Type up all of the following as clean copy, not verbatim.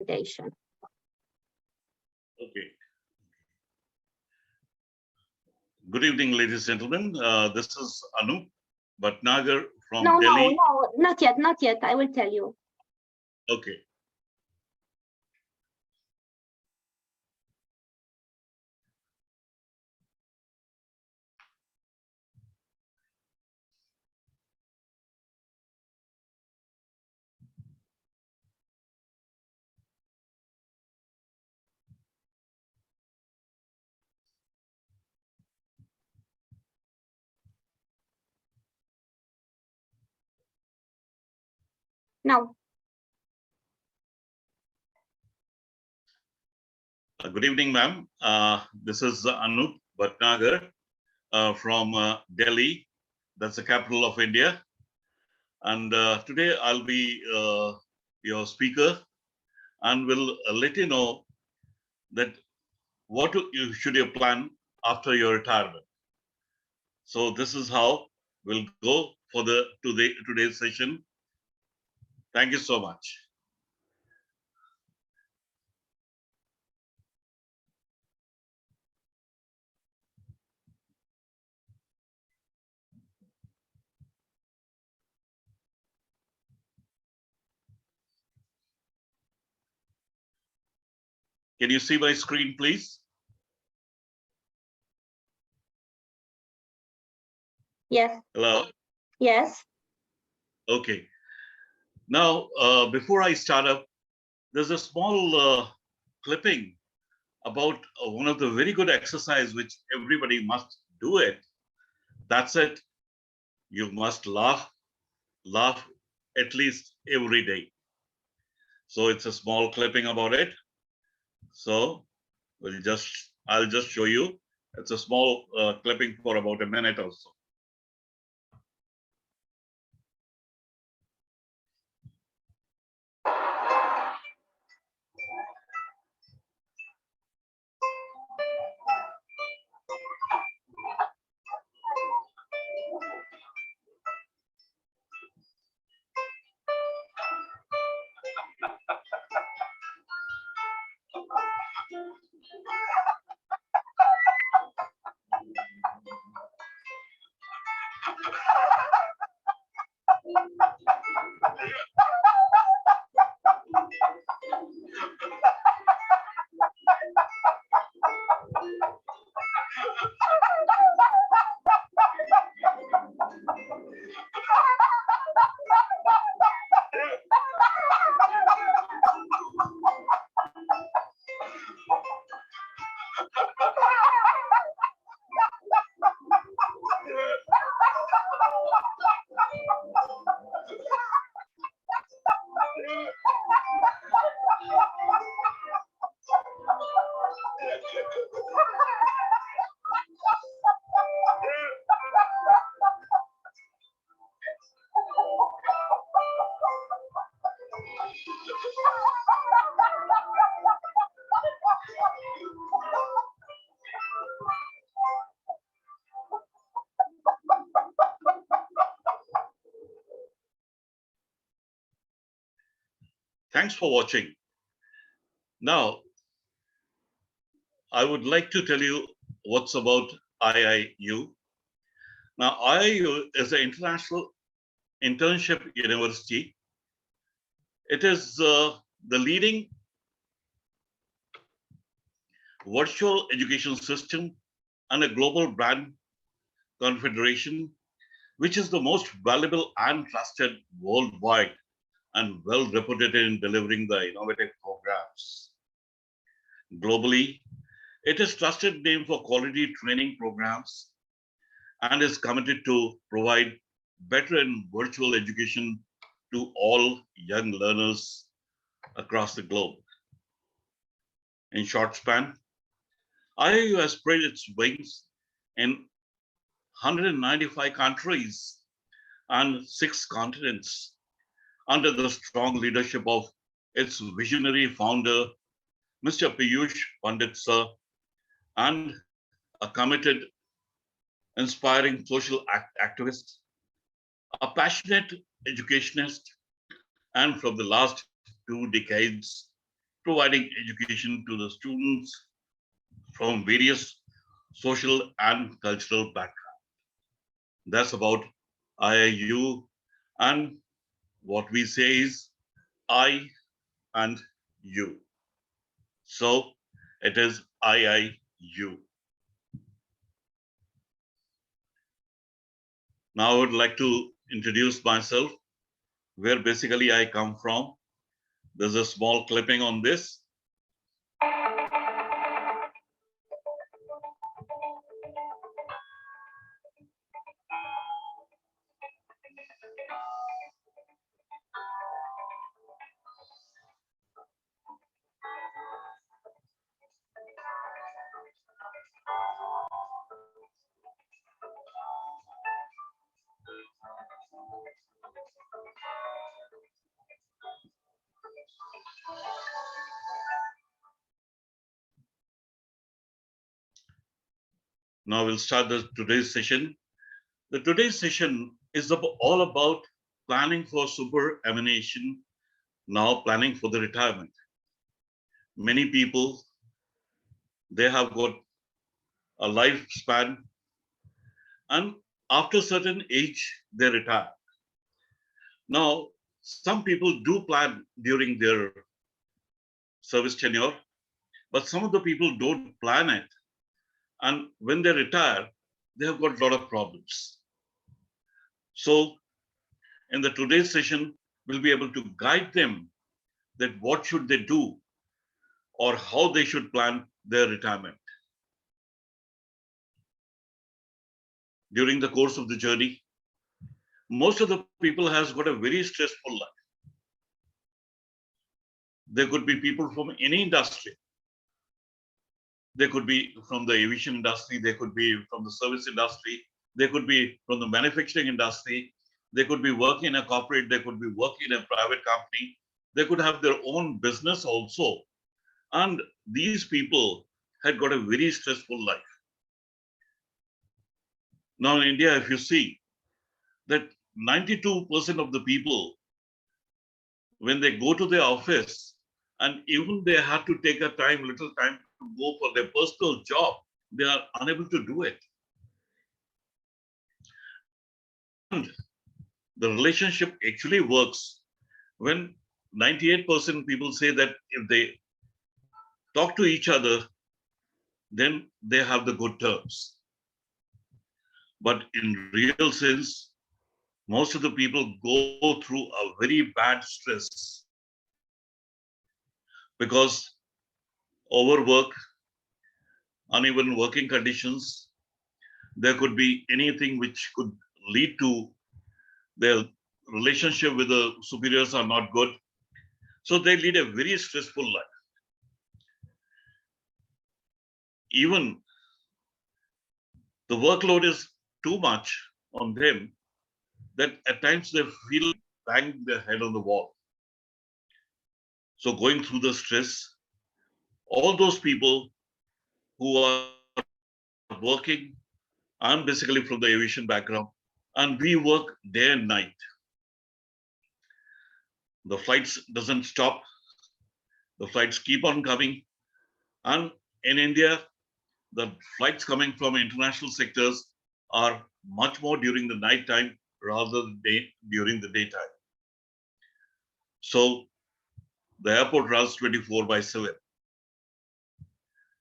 interpretation. Okay. Good evening, ladies and gentlemen. This is Anoop, Bhatnagar from Delhi. No, not yet. I will tell you. Okay. Now. Good evening, ma'am. This is Anoop Bhatnagar from Delhi. That's the capital of India. And today I'll be your speaker and will let you know that what should you plan after your retirement. So this is how we'll go for today's session. Thank you so much. Can you see my screen, please? Yes. Hello? Yes. Okay. Now, before I start up, there's a small clipping about one of the very good exercise which everybody must do it. That's it. You must laugh at least every day. So it's a small clipping about it. So I'll just show you. It's a small clipping for about a minute or so. Thanks for watching. Now, I would like to tell you what's about IIU. Now, IIU is an international internship university. It is the leading virtual education system and a global brand confederation, which is the most valuable and trusted worldwide and well reputed in delivering the innovative programs. Globally, it is trusted name for quality training programs and is committed to provide better and virtual education to all young learners across the globe. In short span, IIU has spread its wings in 195 countries and 6 continents under the strong leadership of its visionary founder, Mr. Piyush Pandit Sir, and a committed, inspiring social activist, a passionate educationist, and from the last 2 decades, providing education to the students from various social and cultural backgrounds. That's about IIU, and what we say is I and you. So it is IIU. Now I would like to introduce myself, where basically I come from. There's a small clipping on this. Now we'll start today's session. The today's session is all about planning for superannuation, now planning for the retirement. Many people, they have got a lifespan, and after a certain age, they retire. Now, some people do plan during their service tenure, but some of the people don't plan it. And when they retire, they have got a lot of problems. So in the today's session, we'll be able to guide them that what should they do or how they should plan their retirement. During the course of the journey, most of the people has got a very stressful life. There could be people from any industry. They could be from the aviation industry, they could be from the service industry, they could be from the manufacturing industry, they could be working in a corporate, they could be working in a private company, they could have their own business also. And these people had got a very stressful life. Now in India, if you see that 92% of the people, when they go to their office, and even they have to take little time to go for their personal job, they are unable to do it. And the relationship actually works when 98% people say that if they talk to each other, then they have the good terms. But in real sense, most of the people go through a very bad stress because overwork, uneven working conditions, there could be anything which could lead to their relationship with the superiors are not good. So they lead a very stressful life. Even the workload is too much on them that at times they feel bang their head on the wall. So going through the stress, all those people who are working, I'm basically from the aviation background, and we work day and night. The flights doesn't stop. The flights keep on coming. And in India, the flights coming from international sectors are much more during the night time rather than during the daytime. So the airport runs 24/7.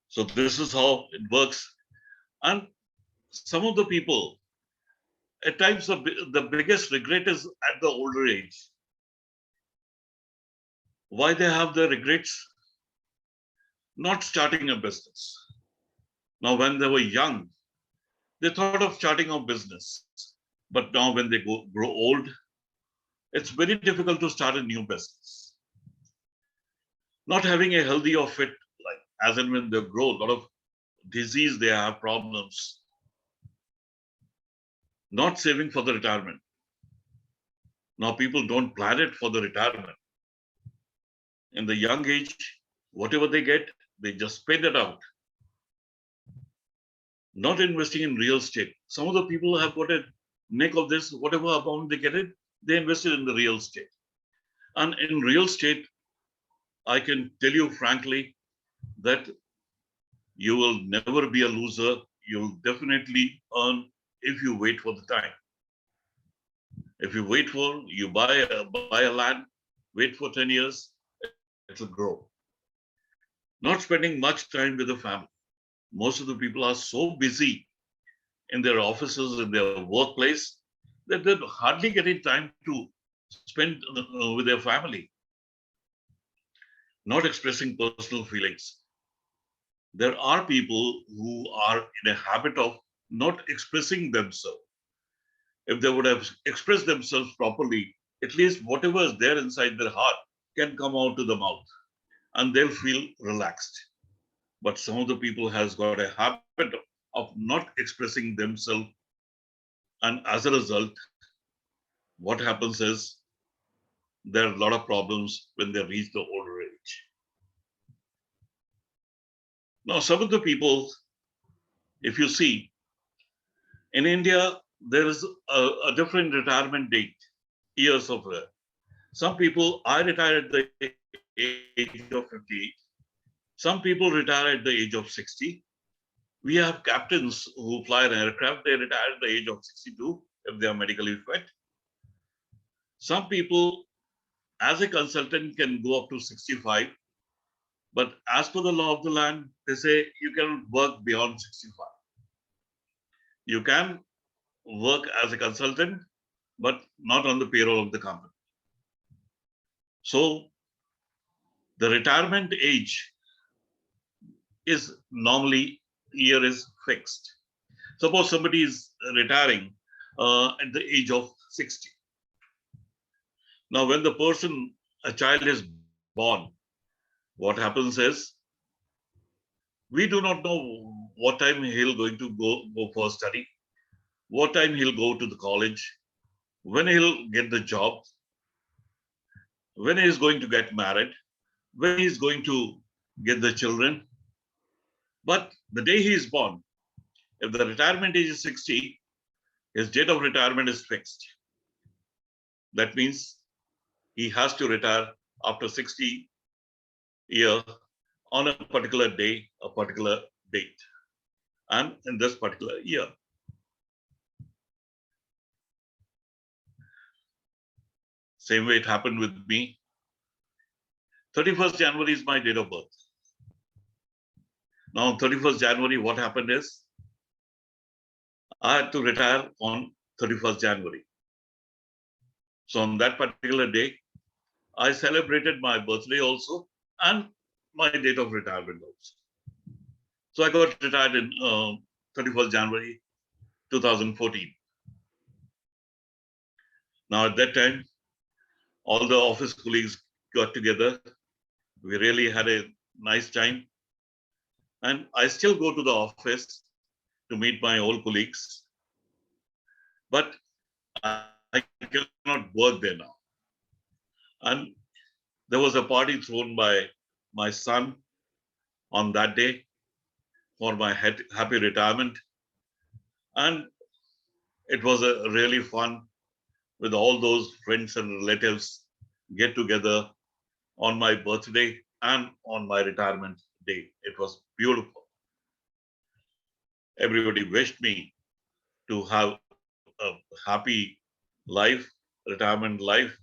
So this is how it works. And some of the people, at times the biggest regret is at the older age. Why they have the regrets? Not starting a business. Now, when they were young, they thought of starting a business. But now when they grow old, it's very difficult to start a new business. Not having a healthy or fit life, as and when they grow, a lot of disease, they have problems. Not saving for the retirement. Now people don't plan it for the retirement. In the young age, whatever they get, they just spend it out. Not investing in real estate. Some of the people have got a nick of this, whatever amount they get it, they invested in the real estate. And in real estate, I can tell you frankly that you will never be a loser. You'll definitely earn if you wait for the time. If you wait for, you buy a land, wait for 10 years, it'll grow. Not spending much time with the family. Most of the people are so busy in their offices, in their workplace, that they're hardly getting time to spend with their family, not expressing personal feelings. There are people who are in a habit of not expressing themselves. If they would have expressed themselves properly, at least whatever is there inside their heart can come out to the mouth and they'll feel relaxed. But some of the people has got a habit of not expressing themselves, and as a result, what happens is there are a lot of problems when they reach the older age. Now, some of the people, if you see, in India, there is a different retirement date, years of it. Some people, I retired at the age of 58. Some people retire at the age of 60. We have captains who fly an aircraft, they retire at the age of 62 if they are medically fit. Some people, as a consultant, can go up to 65. But as per the law of the land, they say you cannot work beyond 65. You can work as a consultant, but not on the payroll of the company. So the retirement age is normally year is fixed. Suppose somebody is retiring at the age of 60. Now, when the person, a child is born, what happens is we do not know what time he'll going to go for study, what time he'll go to the college, when he'll get the job, when he's going to get married, when he's going to get the children. But the day he is born, if the retirement age is 60, his date of retirement is fixed. That means he has to retire after 60 year on a particular day, a particular date, and in this particular year. Same way it happened with me. 31st January is my date of birth. Now, on 31st January, what happened is I had to retire on 31st January. So on that particular day, I celebrated my birthday also and my date of retirement also. So I got retired in 31st January 2014. Now at that time, all the office colleagues got together. We really had a nice time. And I still go to the office to meet my old colleagues. But I cannot work there now. And there was a party thrown by my son on that day for my happy retirement. And it was a really fun with all those friends and relatives get together on my birthday and on my retirement day. It was beautiful. Everybody wished me to have a happy life, retirement life.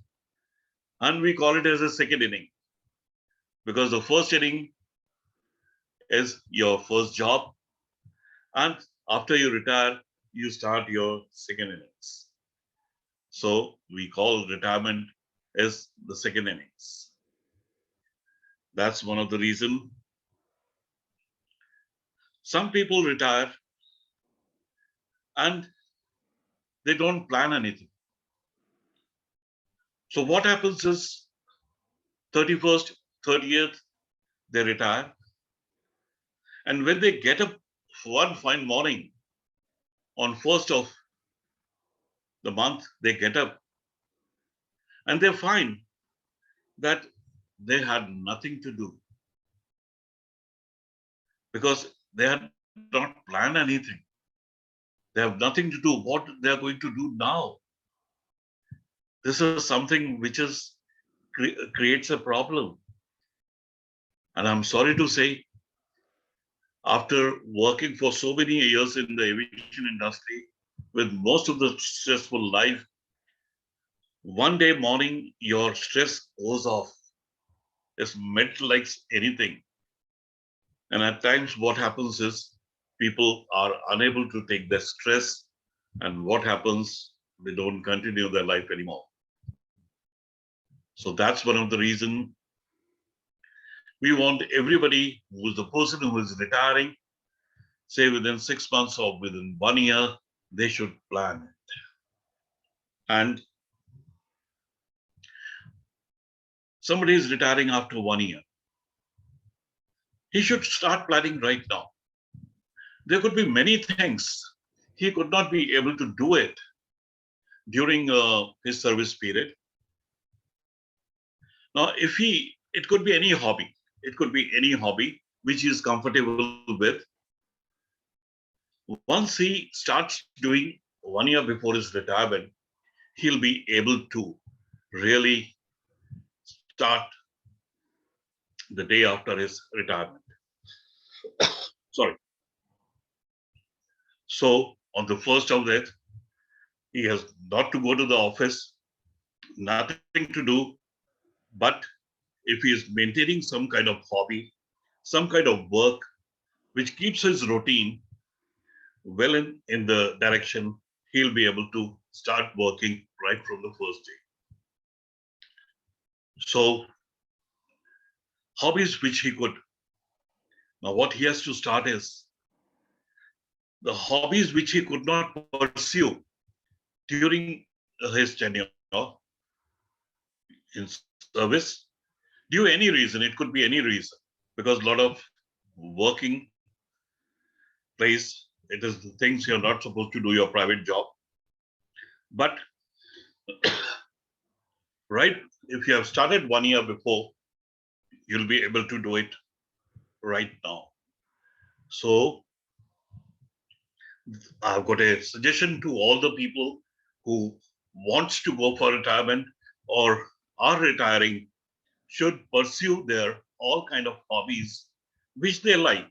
And we call it as a second inning because the first inning is your first job. And after you retire, you start your second innings. So we call retirement as the second innings. That's one of the reasons. Some people retire and they don't plan anything. So what happens is 31st, 30th, they retire. And when they get up one fine morning on 1st of the month, they get up and they find that they had nothing to do because they had not planned anything. They have nothing to do. What they are going to do now? This is something which is creates a problem. And I'm sorry to say, after working for so many years in the aviation industry with most of the stressful life, one day morning, your stress goes off. It's meant like anything. And at times, what happens is people are unable to take their stress. And what happens? They don't continue their life anymore. So that's one of the reasons we want everybody who is the person who is retiring, say within 6 months or within 1 year, they should plan it. And somebody is retiring after 1 year. He should start planning right now. There could be many things. He could not be able to do it during his service period. Now, it could be any hobby. It could be any hobby which he is comfortable with. Once he starts doing 1 year before his retirement, he'll be able to really start the day after his retirement. Sorry. So on the first of that, he has not to go to the office, nothing to do, but if he is maintaining some kind of hobby, some kind of work which keeps his routine well in the direction, he'll be able to start working right from the first day. So hobbies which he could, now what he has to start is the hobbies which he could not pursue during his tenure in service, due any reason, it could be any reason, because a lot of working place, it is the things you're not supposed to do your private job. But right, if you have started 1 year before, you'll be able to do it right now. So I've got a suggestion to all the people who wants to go for retirement or are retiring should pursue their all kind of hobbies which they like.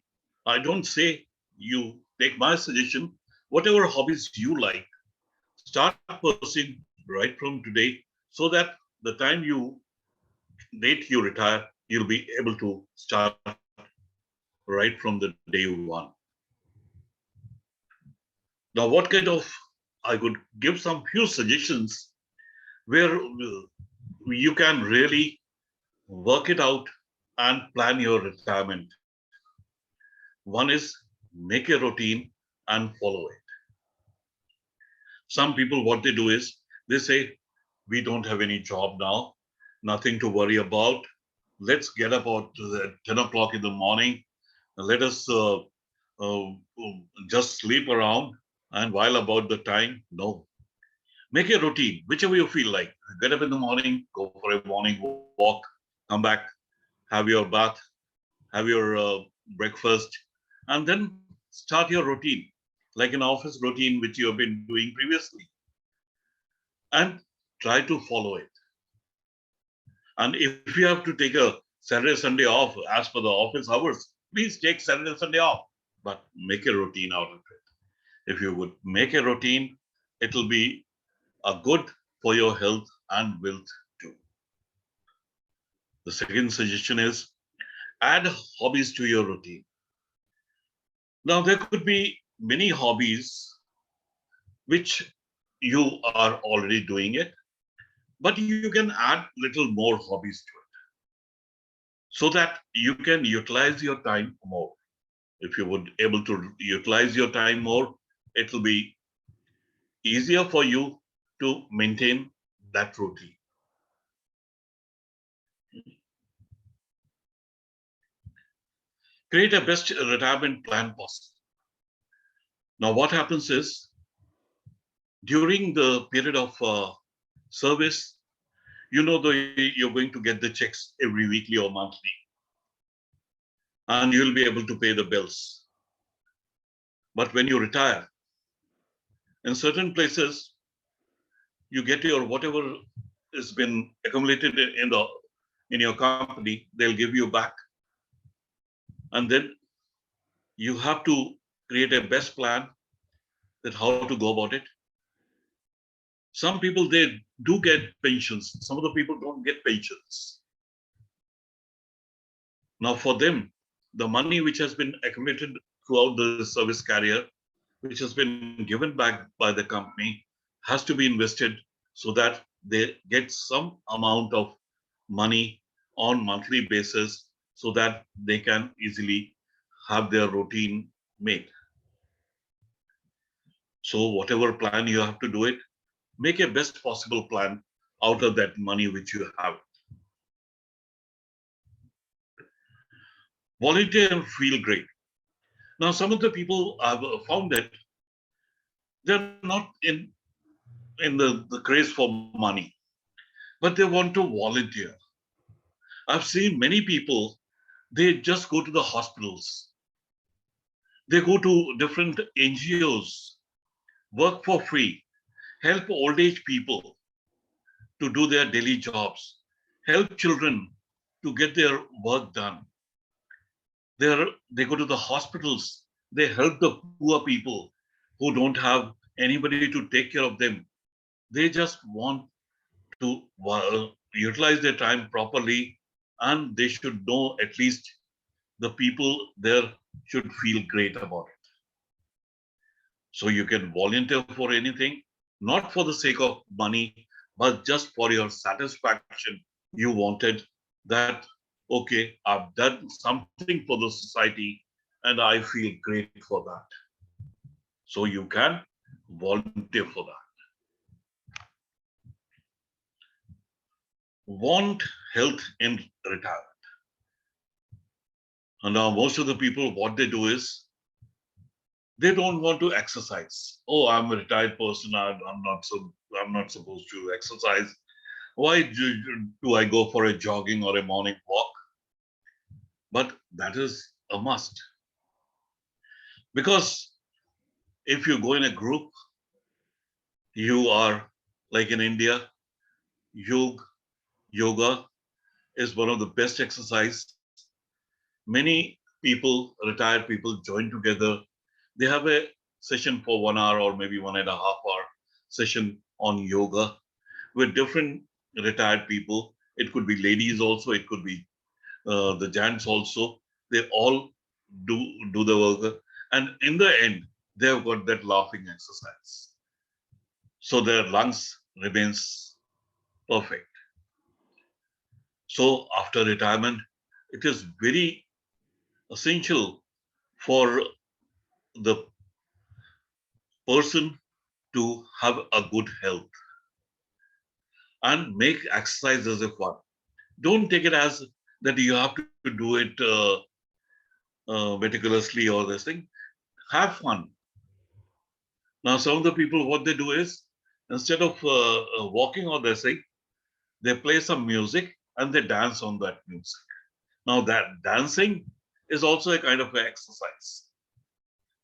I don't say you take my suggestion, whatever hobbies you like, start pursuing right from today so that the time date you retire, you'll be able to start right from the day one. Now, what kind of, I could give some few suggestions where you can really work it out and plan your retirement. One is make a routine and follow it. Some people, what they do is they say, we don't have any job now, nothing to worry about. Let's get up at 10 o'clock in the morning. Let us uh, just sleep around. And while about the time, no. Make a routine, whichever you feel like. Get up in the morning, go for a morning walk, come back, have your bath, have your breakfast, and then start your routine, like an office routine which you have been doing previously, and try to follow it. And if you have to take a Saturday, Sunday off as per the office hours, please take Saturday, Sunday off, but make a routine out of it. If you would make a routine, it will be a good for your health and wealth too. The second suggestion is add hobbies to your routine. Now, there could be many hobbies which you are already doing it, but you can add little more hobbies to it so that you can utilize your time more. If you would able to utilize your time more, it will be easier for you to maintain that routine. Create a best retirement plan possible. Now, what happens is during the period of service, you're going to get the checks every weekly or monthly, and you'll be able to pay the bills. But when you retire, in certain places, you get your whatever has been accumulated in your company, they'll give you back And then you have to create a best plan that how to go about it. Some people, they do get pensions. Some of the people don't get pensions. Now for them, the money which has been accumulated throughout the service career, which has been given back by the company, has to be invested so that they get some amount of money on monthly basis so that they can easily have their routine made. So whatever plan you have to do it, make a best possible plan out of that money which you have. Volunteer and feel great. Now, some of the people I've found that they're not in the craze for money, but they want to volunteer. I've seen many people, they just go to the hospitals. They go to different NGOs, work for free, help old age people to do their daily jobs, help children to get their work done. They go to the hospitals, they help the poor people who don't have anybody to take care of them. They just want to utilize their time properly, and they should know at least the people there should feel great about it. So you can volunteer for anything, not for the sake of money, but just for your satisfaction. You wanted that, okay, I've done something for the society and I feel great for that. So you can volunteer for that. Want health in retirement. And now most of the people, what they do is they don't want to exercise. Oh, I'm a retired person. I'm not supposed to exercise. Why do I go for a jogging or a morning walk? But that is a must. Because if you go in a group, you are like in India, yoga is one of the best exercise. Many people, retired people, join together. They have a session for 1 hour or maybe 1.5 hour session on yoga with different retired people. It could be ladies also, it could be the gents also. They all do the work, and in the end, they have got that laughing exercise. So their lungs remains perfect. So after retirement, it is very essential for the person to have a good health and make exercise as a fun. Don't take it as that you have to do it meticulously or this thing. Have fun. Now, some of the people, what they do is instead of walking or this thing, they play some music and they dance on that music. Now, that dancing is also a kind of exercise.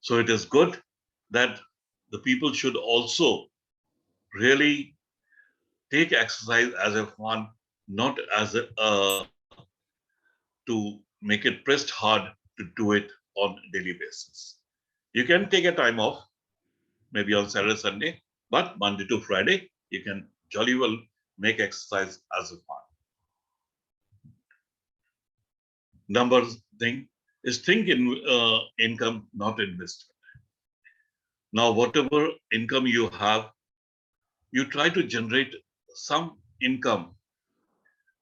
So it is good that the people should also really take exercise as a fun, not as a to make it pressed hard to do it on daily basis. You can take a time off, maybe on Saturday, Sunday, but Monday to Friday, you can jolly well make exercise as a fun. Number thing is think in income, not investment. Now, whatever income you have, you try to generate some income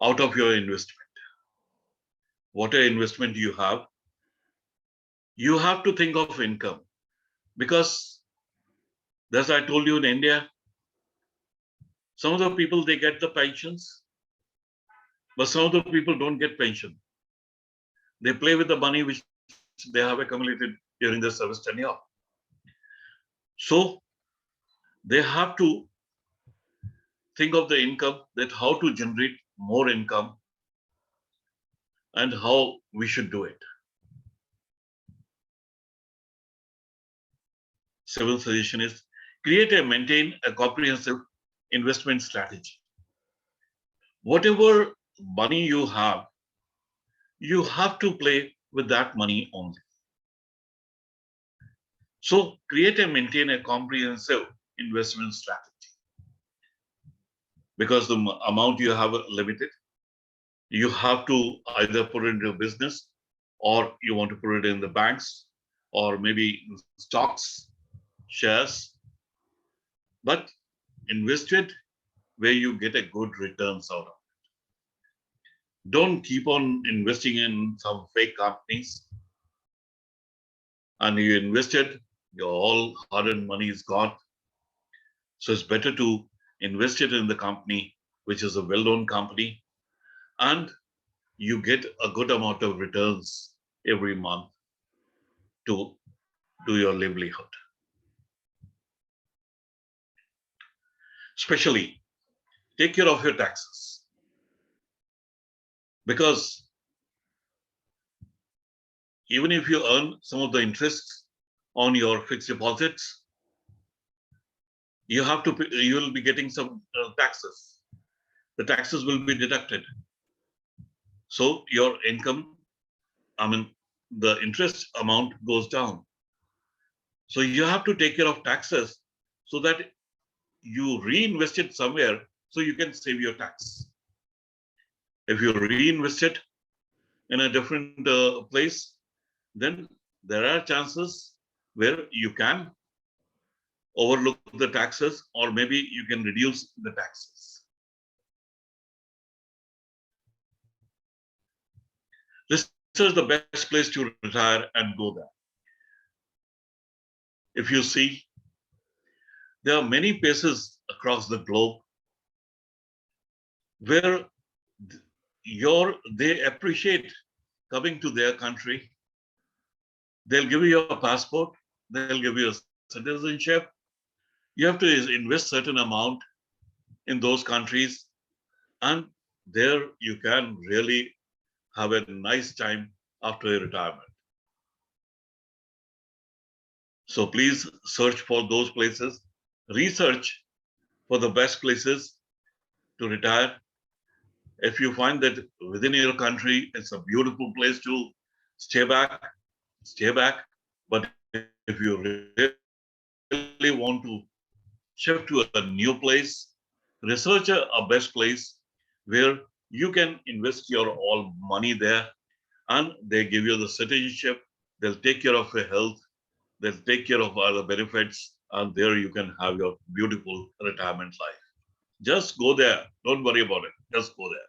out of your investment. Whatever investment you have to think of income because, as I told you in India, some of the people they get the pensions, but some of the people don't get pension. They play with the money which they have accumulated during their service tenure. So they have to think of the income, that how to generate more income and how we should do it. Seventh suggestion is create and maintain a comprehensive investment strategy. Whatever money you have to play with that money only. So create and maintain a comprehensive investment strategy because the amount you have limited. You have to either put it into a business or you want to put it in the banks or maybe stocks, shares, but invest it where you get a good returns out of it. Don't keep on investing in some fake companies and you invested, your all hard-earned money is gone. So it's better to invest it in the company, which is a well-known company, and you get a good amount of returns every month to do your livelihood. Especially take care of your taxes because even if you earn some of the interest on your fixed deposits, you have to pay, you will be getting some taxes. The taxes will be deducted. So your income, the interest amount goes down. So you have to take care of taxes so that you reinvest it somewhere so you can save your tax. If you reinvest it in a different place, then there are chances where you can overlook the taxes or maybe you can reduce the taxes. This is the best place to retire and go there. If you see, there are many places across the globe where they appreciate coming to their country. They'll give you a passport, they'll give you a citizenship. You have to invest certain amount in those countries, and there you can really have a nice time after your retirement. So please search for those places, research for the best places to retire. If you find that within your country it's a beautiful place to stay back, stay back. But if you really want to shift to a new place, research a best place where you can invest your all money there and they give you the citizenship, they'll take care of your health, they'll take care of other benefits, and there you can have your beautiful retirement life. Just go there. Don't worry about it. Just go there.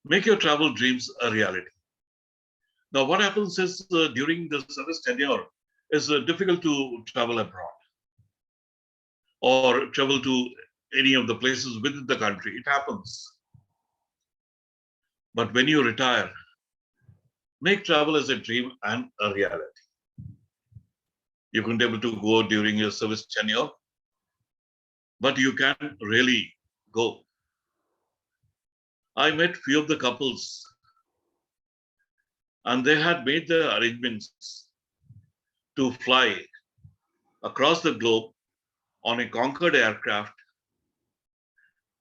Make your travel dreams a reality. Now, what happens is during the service tenure, it's difficult to travel abroad or travel to any of the places within the country. It happens. But when you retire, make travel as a dream and a reality. You can be able to go during your service tenure, but you can really go. I met few of the couples and they had made the arrangements to fly across the globe on a Concorde aircraft.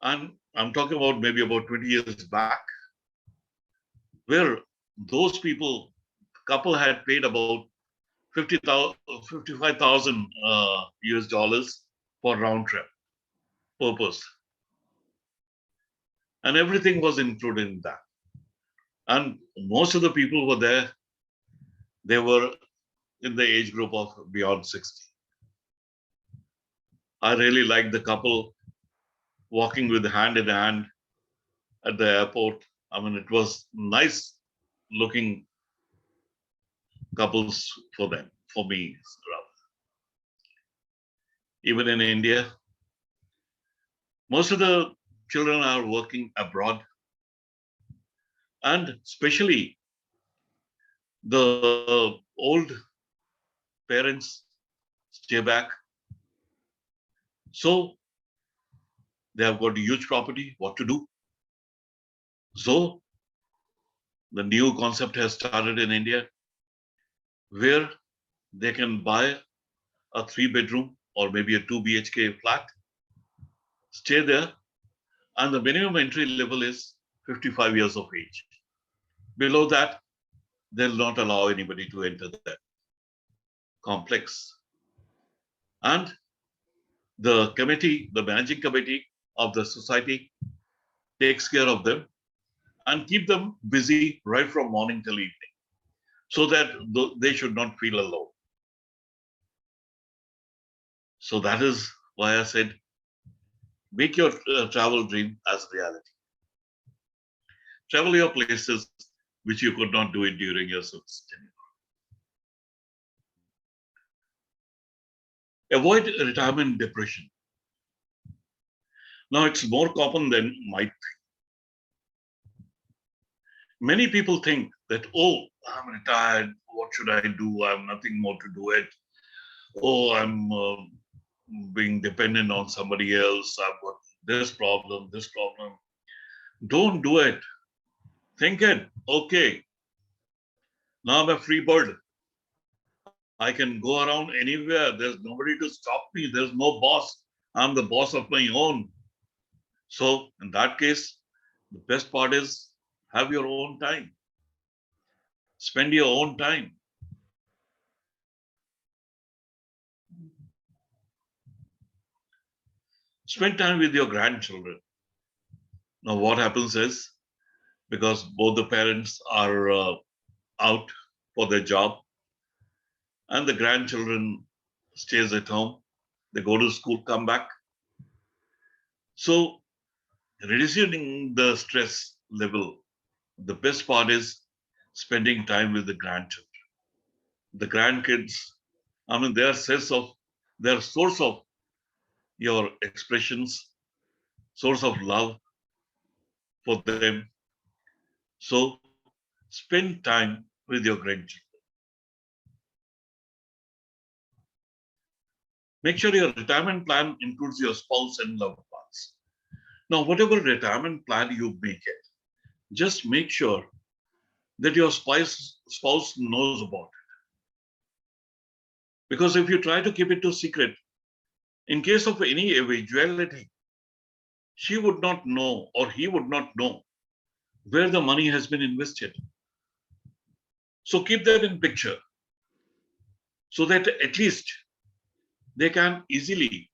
And I'm talking about maybe about 20 years back, where those couple had paid about 55,000 US dollars for round trip purpose. And everything was included in that. And most of the people were there, they were in the age group of beyond 60. I really liked the couple walking with hand in hand at the airport. It was nice looking couples for them, for me, rather. Even in India, most of the children are working abroad, and especially the old parents stay back. So they have got a huge property, what to do? So the new concept has started in India where they can buy a 3-bedroom or maybe a 2 BHK flat, stay there, and the minimum entry level is 55 years of age. Below that, they'll not allow anybody to enter that complex. And the committee, the managing committee of the society takes care of them and keep them busy right from morning till evening so that they should not feel alone. So that is why I said, make your travel dream as reality. Travel your places which you could not do it during your service tenure. Avoid retirement depression. Now it's more common than might. Many people think that, oh, I'm retired. What should I do? I have nothing more to do it. Oh, I'm being dependent on somebody else. I've got this problem, this problem. Don't do it. Think it. Okay, now I'm a free bird. I can go around anywhere. There's nobody to stop me. There's no boss. I'm the boss of my own. So in that case, the best part is have your own time. Spend your own time. Spend time with your grandchildren. Now, what happens is, because both the parents are out for their job and the grandchildren stays at home, they go to school, come back. So reducing the stress level, the best part is spending time with the grandchildren. The grandkids, I mean, they are source of your expressions, source of love for them. So spend time with your grandchildren. Make sure your retirement plan includes your spouse and loved ones. Now, whatever retirement plan you make it, just make sure that your spouse knows about it. Because if you try to keep it too secret, in case of any eventuality, she would not know or he would not know where the money has been invested. So keep that in picture so that at least they can easily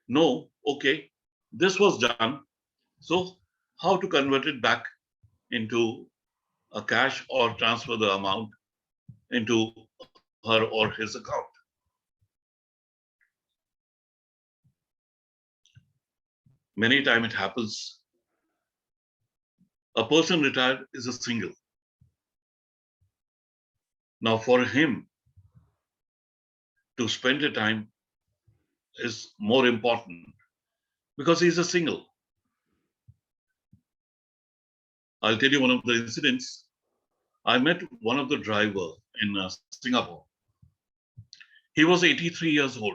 know, okay, this was done. So how to convert it back into a cash or transfer the amount into her or his account. Many times it happens, a person retired is a single. Now for him to spend the time is more important because he's a single. I'll tell you one of the incidents. I met one of the driver in Singapore. He was 83 years old.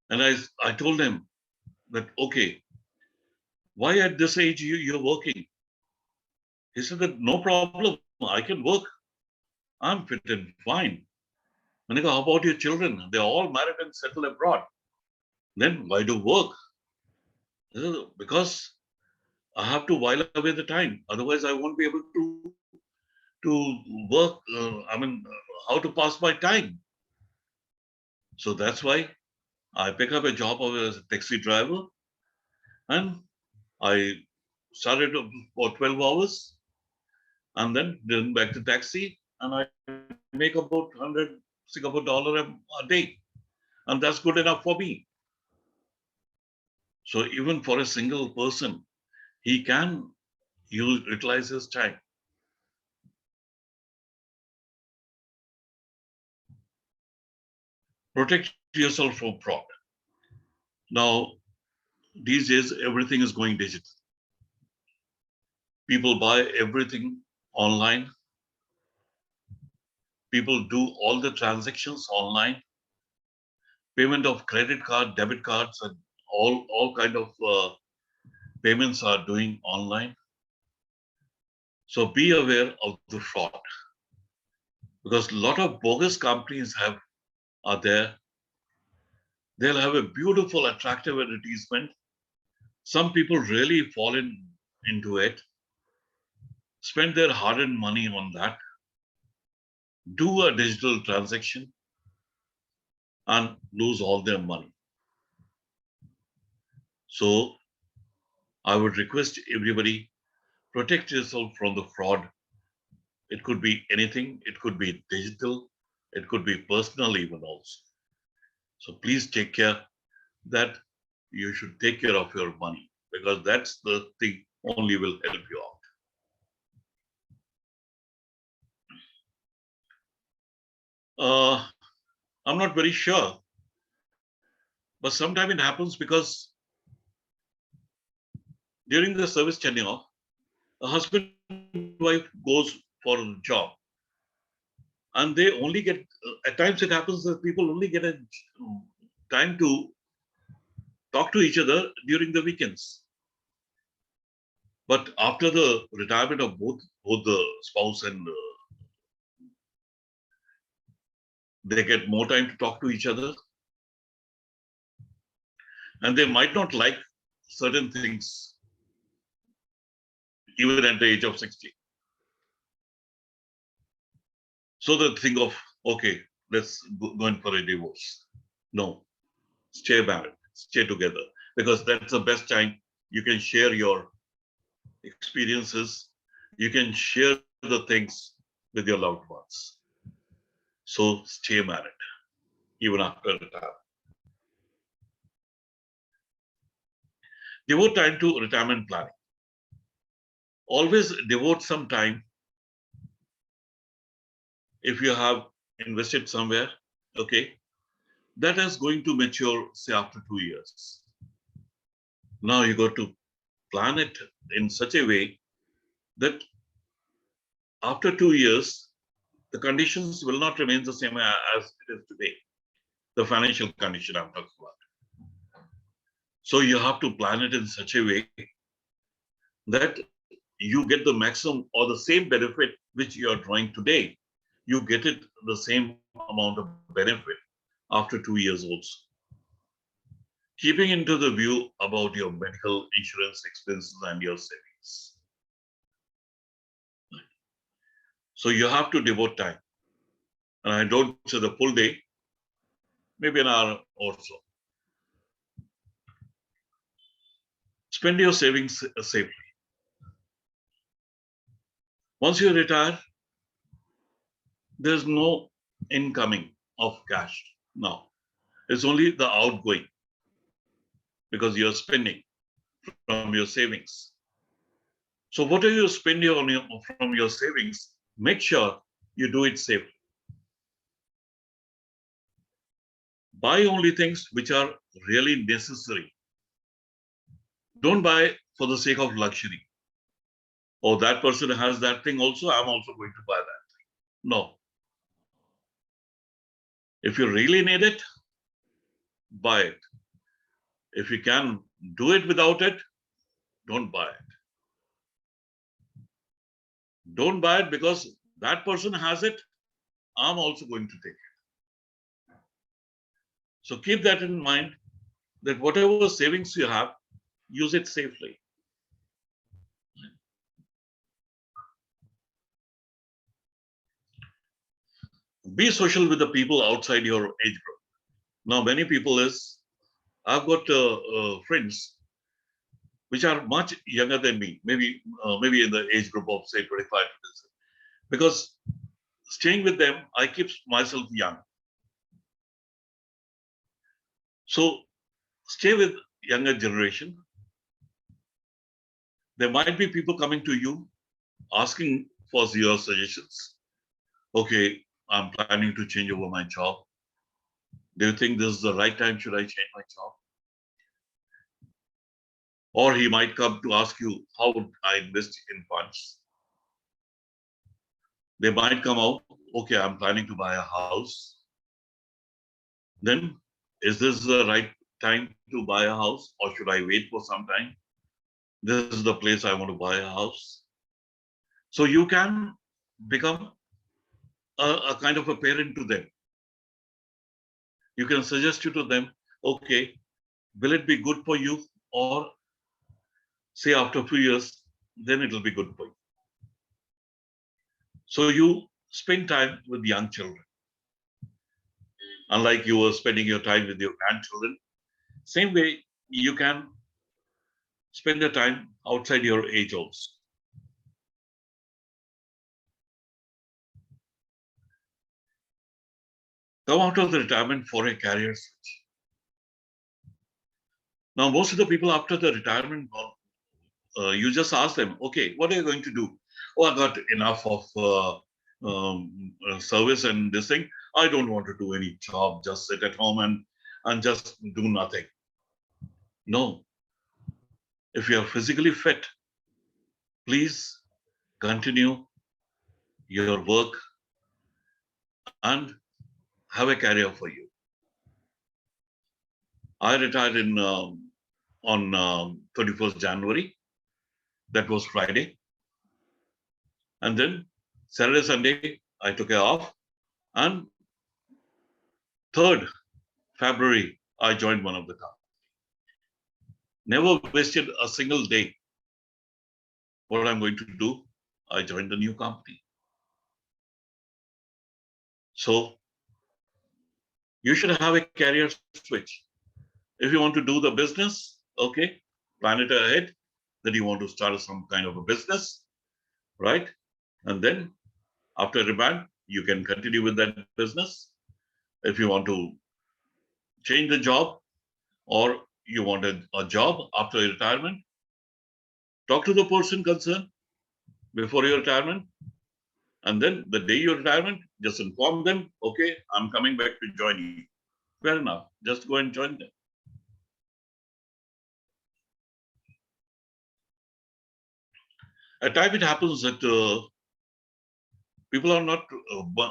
And I told him that, okay, why at this age you're working? He said that no problem, I can work. I'm fit and fine. And I go, how about your children? They're all married and settled abroad. Then why do work? Because I have to while away the time. Otherwise, I won't be able to work. How to pass my time. So that's why I pick up a job as a taxi driver, and I started for 12 hours, and then back to taxi, and I make about 100 Singapore dollar a day, and that's good enough for me. So even for a single person, he can utilize his time. Protect yourself from fraud. Now, these days, everything is going digital. People buy everything online. People do all the transactions online. Payment of credit card, debit cards, and all kind of payments are doing online. So be aware of the fraud because a lot of bogus companies are there. They'll have a beautiful, attractive advertisement. Some people really fall into it. spend their hard-earned money on that, do a digital transaction, and lose all their money. So I would request everybody, protect yourself from the fraud. It could be anything. It could be digital. It could be personal even also. So please take care that you should take care of your money, because that's the thing only will help you out. I'm not very sure, but sometimes it happens because during the service tenure, a husband and wife goes for a job, and they only get, at times it happens that people only get a time to talk to each other during the weekends. But after the retirement of both the spouse and they get more time to talk to each other, and they might not like certain things even at the age of 60. So they think of, okay, let's go in for a divorce. No, stay married, stay together, because that's the best time you can share your experiences, you can share the things with your loved ones. So stay married, even after retirement. Devote time to retirement planning. Always devote some time. If you have invested somewhere, okay, that is going to mature, say, after 2 years. Now you got to plan it in such a way that after 2 years, the conditions will not remain the same as it is today. The financial condition I'm talking about. So you have to plan it in such a way that you get the maximum or the same benefit which you are drawing today. You get it the same amount of benefit after 2 years also. Keeping into the view about your medical insurance expenses and your savings. So you have to devote time. And I don't say the full day, maybe an hour or so. Spend your savings safely. Once you retire, there's no incoming of cash now. It's only the outgoing because you're spending from your savings. So whatever you spend from your savings, make sure you do it safely. Buy only things which are really necessary. Don't buy for the sake of luxury. Oh, that person has that thing also, I'm also going to buy that thing. No. If you really need it, buy it. If you can do it without it, don't buy it. Don't buy it because that person has it, I'm also going to take it. So keep that in mind, that whatever savings you have, use it safely. Be social with the people outside your age group. Now, many people I've got friends which are much younger than me, maybe in the age group of say 25, because staying with them, I keep myself young. So stay with younger generation. There might be people coming to you asking for your suggestions. Okay, I'm planning to change over my job. Do you think this is the right time? Should I change my job? Or he might come to ask you, how would I invest in funds? They might come out, okay, I'm planning to buy a house. Then, is this the right time to buy a house, or should I wait for some time? This is the place I want to buy a house. So you can become a kind of a parent to them. You can suggest to them, okay, will it be good for you? Or say after a few years, then it will be good for you. So you spend time with young children. Unlike you were spending your time with your grandchildren, same way you can spend the time outside your age also. Come out of the retirement for a career switch. Now, most of the people after the retirement, you just ask them, okay, what are you going to do? Oh, I got enough of service and this thing. I don't want to do any job, just sit at home and just do nothing. No. If you are physically fit, please continue your work and have a career for you. I retired on 31st January. That was Friday. And then Saturday, Sunday, I took it off. And 3rd February, I joined one of the companies. Never wasted a single day. What I'm going to do, I joined the new company. So you should have a career switch. If you want to do the business, okay, plan it ahead that you want to start some kind of a business, right? And then after retirement, you can continue with that business. If you want to change the job or you want a job after your retirement, talk to the person concerned before your retirement. And then the day your retirement, just inform them, okay, I'm coming back to join you. Fair enough. Just go and join them. At times it happens that people are not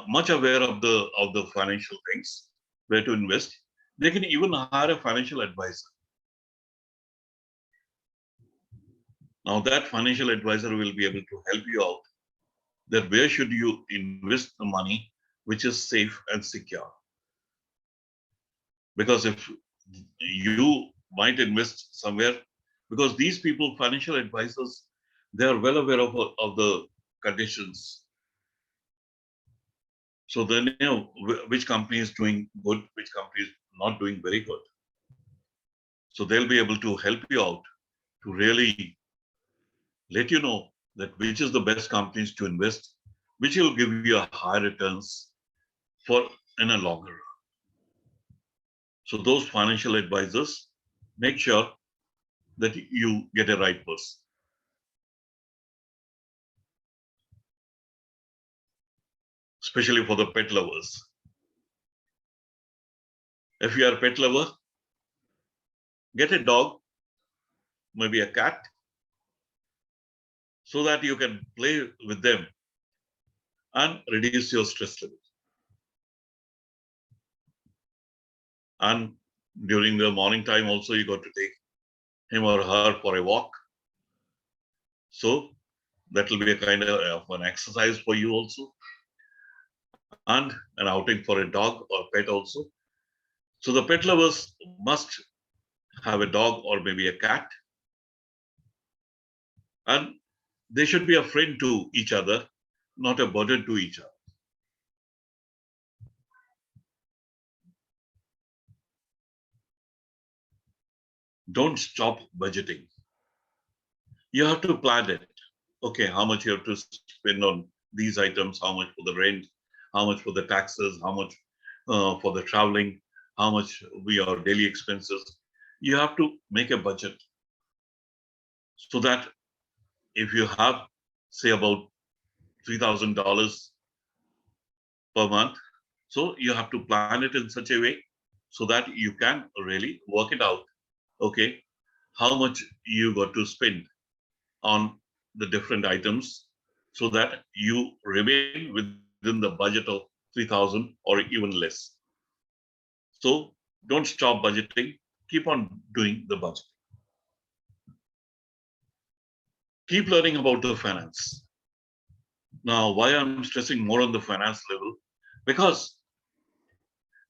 much aware of the financial things, where to invest. They can even hire a financial advisor. Now that financial advisor will be able to help you out that where should you invest the money which is safe and secure. Because if you might invest somewhere, because these people, financial advisors, they are well aware of the conditions. So they know which company is doing good, which company is not doing very good. So they'll be able to help you out to really let you know that which is the best companies to invest, which will give you a higher returns for in a longer run. So those financial advisors, make sure that you get a right person. Especially for the pet lovers. If you are a pet lover, get a dog, maybe a cat, so that you can play with them and reduce your stress level. And during the morning time also, you got to take him or her for a walk. So that will be a kind of an exercise for you also. And an outing for a dog or pet also. So the pet lovers must have a dog or maybe a cat. And they should be a friend to each other, not a burden to each other. Don't stop budgeting. You have to plan it. Okay, how much you have to spend on these items, how much for the rent, how much for the taxes, how much for the traveling, how much we are daily expenses. You have to make a budget so that if you have, say, about $3,000 per month, so you have to plan it in such a way so that you can really work it out. Okay, how much you got to spend on the different items so that you remain within the budget of 3,000 or even less. So don't stop budgeting, keep on doing the budget. Keep learning about the finance. Now, why I'm stressing more on the finance level? Because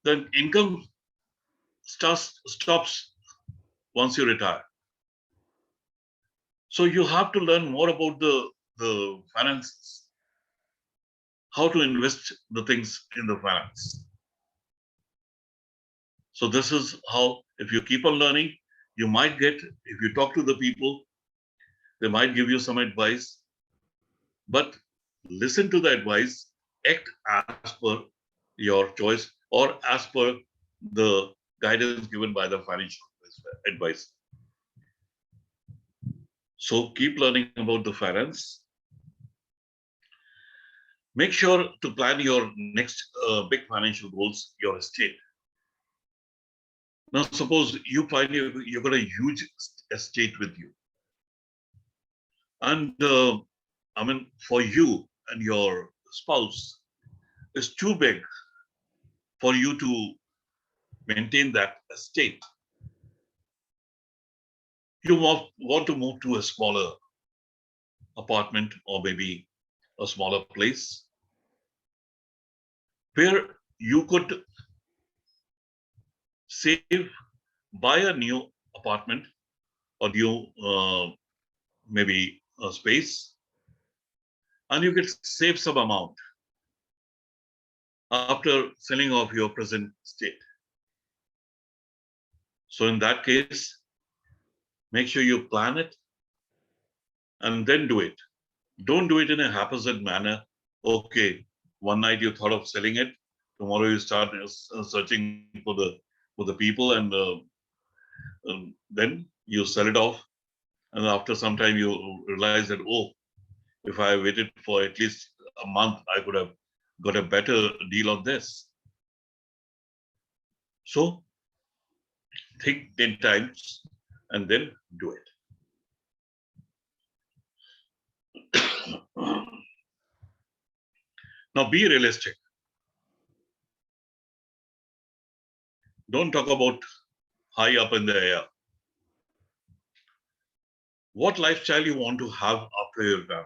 the income stops once you retire. So you have to learn more about the finances. how to invest the things in the finance. So this is how, if you keep on learning, you might get, if you talk to the people, they might give you some advice, but listen to the advice, act as per your choice or as per the guidance given by the financial advice. So keep learning about the finance. Make sure to plan your next big financial goals, your estate. Now, suppose you find you've got a huge estate with you. And I mean, for you and your spouse, it's too big for you to maintain that estate. You want to move to a smaller apartment or maybe a smaller place where you could save, buy a new apartment or new maybe a space, and you could save some amount after selling off your present state. So in that case, make sure you plan it and then do it. Don't do it in a haphazard manner. Okay, one night you thought of selling it, tomorrow you start searching for the people, and then you sell it off, and after some time you realize that, oh, if I waited for at least a month, I could have got a better deal on this. So think 10 times and then do it. Now be realistic. Don't talk about high up in the air. What lifestyle you want to have after you're done?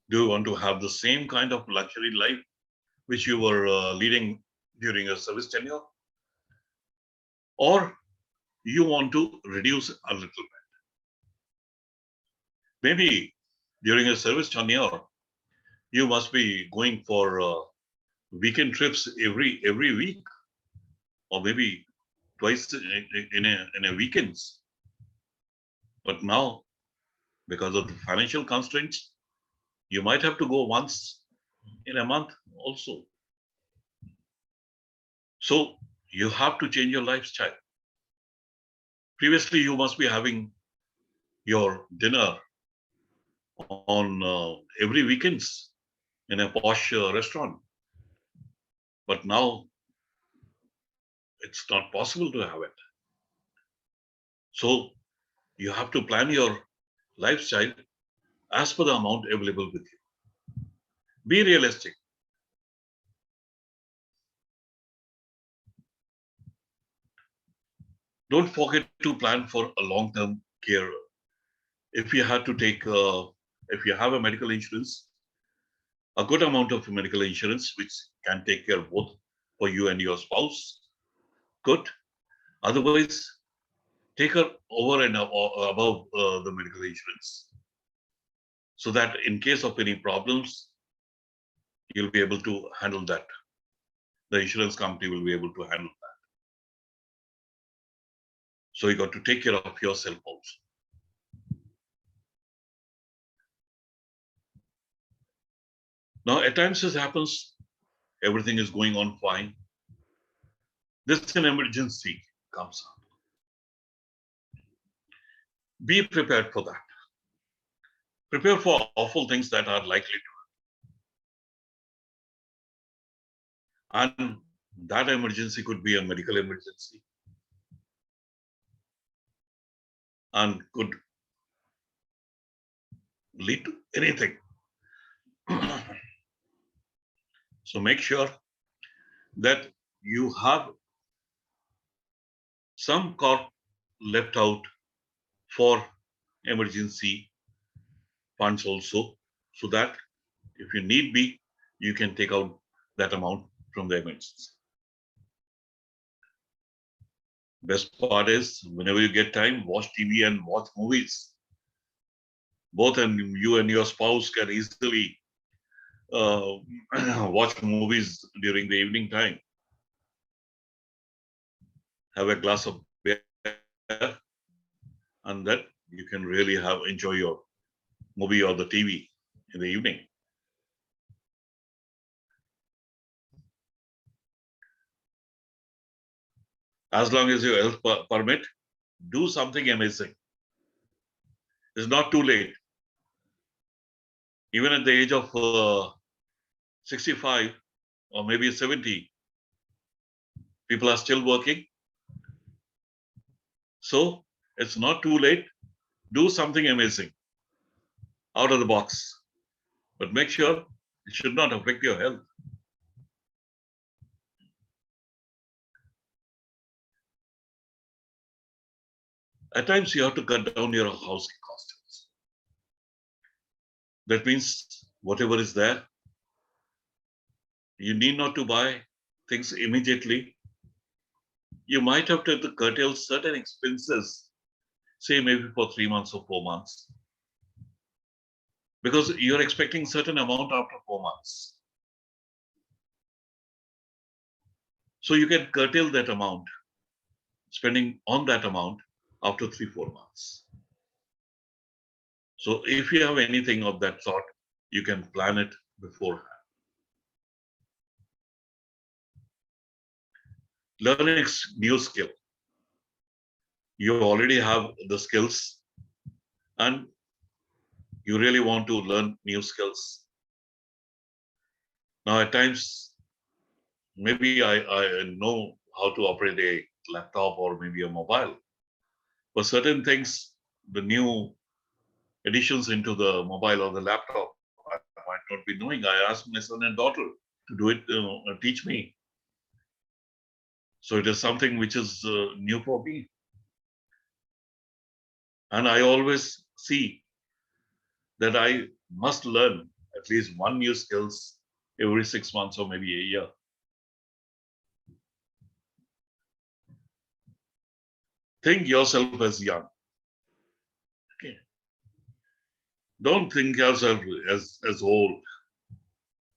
Do you want to have the same kind of luxury life which you were leading during your service tenure? Or you want to reduce a little bit? Maybe during a service tenure, you must be going for weekend trips every week, or maybe twice in a weekends. But now, because of the financial constraints, you might have to go once in a month also. So you have to change your lifestyle. Previously, you must be having your dinner on every weekends in a posh restaurant. But now it's not possible to have it. So you have to plan your lifestyle as per the amount available with you. Be realistic. Don't forget to plan for a long-term care. If you had to take, if you have a medical insurance, a good amount of medical insurance, which can take care of both for you and your spouse, good. Otherwise, take her over and above the medical insurance, so that in case of any problems, you'll be able to handle that. The insurance company will be able to handle that. So you got to take care of yourself also. Now, at times this happens, everything is going on fine. This an emergency comes up. Be prepared for that. Prepare for awful things that are likely to happen. And that emergency could be a medical emergency and could lead to anything. So make sure that you have some corp left out for emergency funds also, so that if you need be, you can take out that amount from the emergency. Best part is, whenever you get time, watch TV and watch movies. Both and you and your spouse can easily watch movies during the evening time, have a glass of beer, and that you can really enjoy your movie or the TV in the evening. As long as your health permit, do something amazing. It's not too late. Even at the age of 65 or maybe 70, people are still working. So it's not too late. Do something amazing out of the box, but make sure it should not affect your health. At times, you have to cut down your housing costs. That means whatever is there, you need not to buy things immediately. You might have to curtail certain expenses, say maybe for 3 months or 4 months, because you're expecting certain amount after 4 months. So you can curtail that amount, spending on that amount after 3, 4 months. So if you have anything of that sort, you can plan it beforehand. Learn a new skill. You already have the skills and you really want to learn new skills. Now, at times, maybe I know how to operate a laptop or maybe a mobile. For certain things, the new additions into the mobile or the laptop, I might not be knowing. I asked my son and daughter to do it, teach me. So it is something which is new for me. And I always see that I must learn at least one new skills every 6 months or maybe a year. Think yourself as young. Okay. Don't think yourself as old.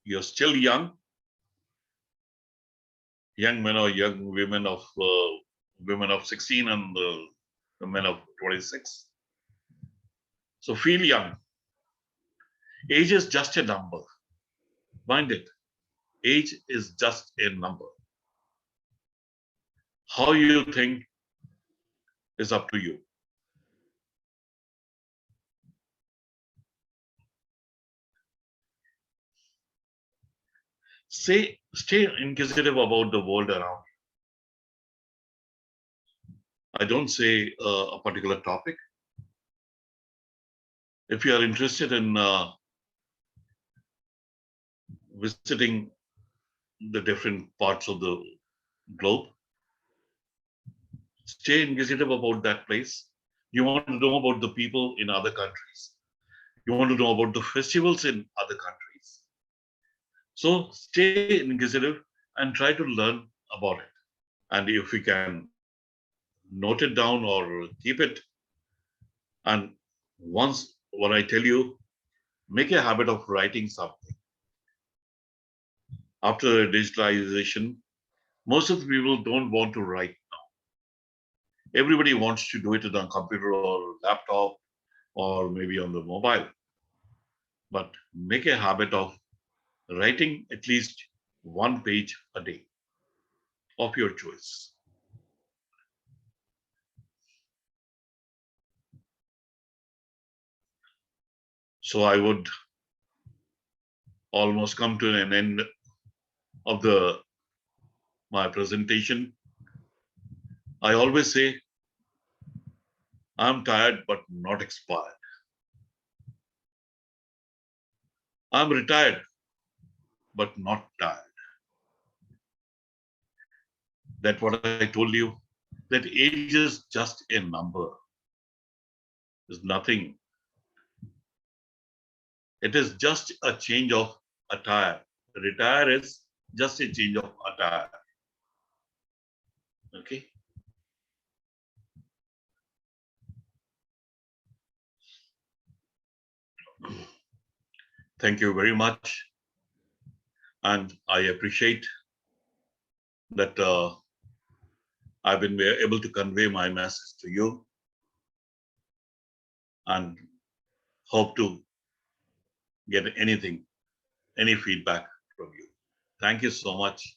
You're still young men or young women of 16 and the men of 26. So feel young. Age is just a number. Mind it. Age is just a number. How you think is up to you. Stay inquisitive about the world around. I don't say a particular topic. If you are interested in visiting the different parts of the globe, stay inquisitive about that place. You want to know about the people in other countries. You want to know about the festivals in other countries. So stay inquisitive and try to learn about it. And if you can note it down or keep it, and once what I tell you, make a habit of writing something. After digitalization, most of the people don't want to write now. Everybody wants to do it on a computer or laptop or maybe on the mobile. But make a habit of writing at least one page a day of your choice. So I would almost come to an end of the my presentation. I always say I'm tired but not expired. I'm retired but not tired. That what I told you, that age is just a number. It's nothing. It is just a change of attire. Retire is just a change of attire. Okay. Thank you very much. And I appreciate that I've been able to convey my message to you and hope to get any feedback from you. Thank you so much.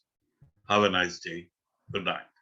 Have a nice day. Good night.